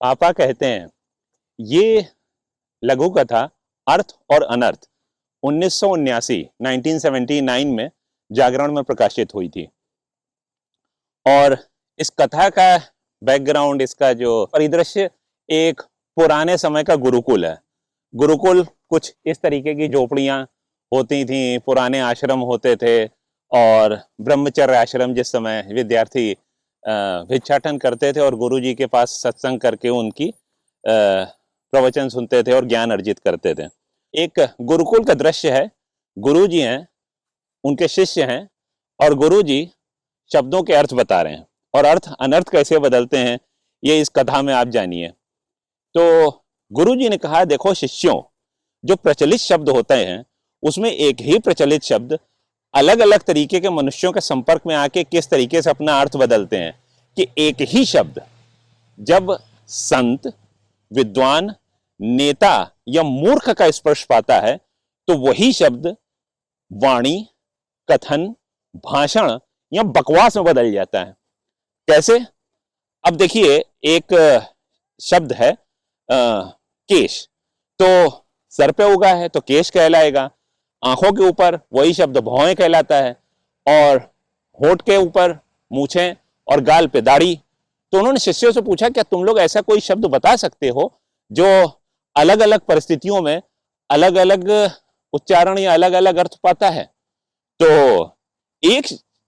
पापा कहते हैं ये लघु कथा अर्थ और अनर्थ 1979 1979 में जागरण में प्रकाशित हुई थी। और इस कथा का बैकग्राउंड, इसका जो परिदृश्य एक पुराने समय का गुरुकुल है। गुरुकुल कुछ इस तरीके की झोपड़ियां होती थी, पुराने आश्रम होते थे और ब्रह्मचर्य आश्रम, जिस समय विद्यार्थी भिक्षाटन करते थे और गुरुजी के पास सत्संग करके उनकी प्रवचन सुनते थे और ज्ञान अर्जित करते थे। एक गुरुकुल का दृश्य है। गुरुजी हैं, उनके शिष्य हैं और गुरुजी शब्दों के अर्थ बता रहे हैं और अर्थ अनर्थ कैसे बदलते हैं ये इस कथा में आप जानिए। तो गुरुजी ने कहा, देखो शिष्यों, जो प्रचलित शब्द होते हैं उसमें एक ही प्रचलित शब्द अलग अलग तरीके के मनुष्यों के संपर्क में आके किस तरीके से अपना अर्थ बदलते हैं कि एक ही शब्द जब संत, विद्वान, नेता या मूर्ख का स्पर्श पाता है तो वही शब्द वाणी, कथन, भाषण या बकवास में बदल जाता है। कैसे? अब देखिए, एक शब्द है केश, तो सर पे उगा है तो केश कहलाएगा। आंखों के ऊपर वही शब्द भौहें कहलाता है और होठ के ऊपर मूछें और गाल पे दाढ़ी। तो उन्होंने शिष्यों से पूछा, क्या तुम लोग ऐसा कोई शब्द बता सकते हो जो अलग अलग परिस्थितियों में अलग अलग उच्चारण या अलग अलग अर्थ पाता है? तो एक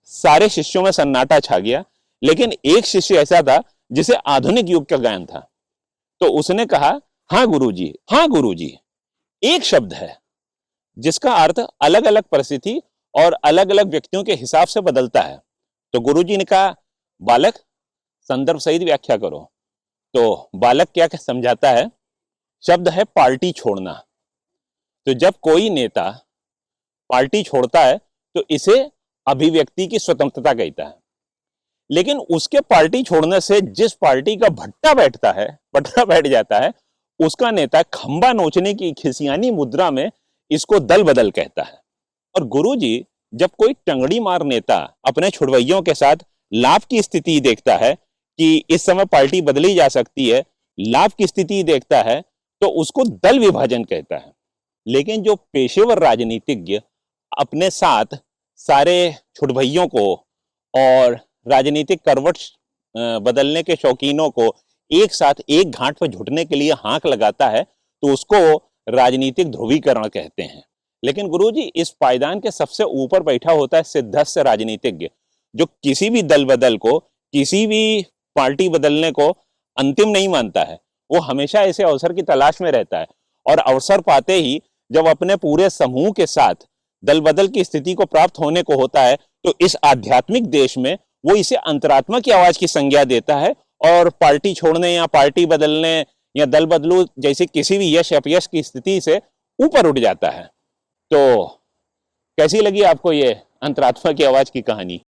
सारे शिष्यों में सन्नाटा छा गया, लेकिन एक शिष्य ऐसा था जिसे आधुनिक युग का ज्ञान था। तो उसने कहा, हाँ गुरुजी, एक शब्द है जिसका अर्थ अलग अलग परिस्थिति और अलग अलग व्यक्तियों के हिसाब से बदलता है। तो गुरुजी ने कहा, बालक संदर्भ सहित व्याख्या करो। तो बालक क्या समझाता है? शब्द है पार्टी छोड़ना। तो जब कोई नेता पार्टी छोड़ता है तो इसे अभिव्यक्ति की स्वतंत्रता कहता है। लेकिन उसके पार्टी छोड़ने से जिस पार्टी का भट्टा बैठ जाता है, उसका नेता खंबा नोचने की खिसियानी मुद्रा में इसको दल बदल कहता है। और गुरुजी जब कोई टंगड़ी मार नेता अपने छुड़वैयों के साथ लाभ की स्थिति देखता है कि इस समय पार्टी बदली जा सकती है, लाभ की स्थिति देखता है, तो उसको दल विभाजन कहता है। लेकिन जो पेशेवर राजनीतिज्ञ अपने साथ सारे छुड़वैयों को और राजनीतिक करवट बदलने के शौकीनों को एक साथ एक घाट पर जुटने के लिए हांक लगाता है, तो उसको राजनीतिक ध्रुवीकरण कहते हैं। लेकिन गुरुजी इस पायदान के सबसे ऊपर बैठा होता है सिद्धस्थ राजनीतिज्ञ, जो किसी भी दल बदल को, किसी भी पार्टी बदलने को अंतिम नहीं मानता है। वो हमेशा ऐसे अवसर की तलाश में रहता है और अवसर पाते ही जब अपने पूरे समूह के साथ दल बदल की स्थिति को प्राप्त होने को होता है, तो इस आध्यात्मिक देश में वो इसे अंतरात्मा की आवाज की संज्ञा देता है और पार्टी छोड़ने या पार्टी बदलने या दल बदलू जैसे किसी भी यश अपयश की स्थिति से ऊपर उठ जाता है। तो कैसी लगी आपको ये अंतरात्मा की आवाज की कहानी?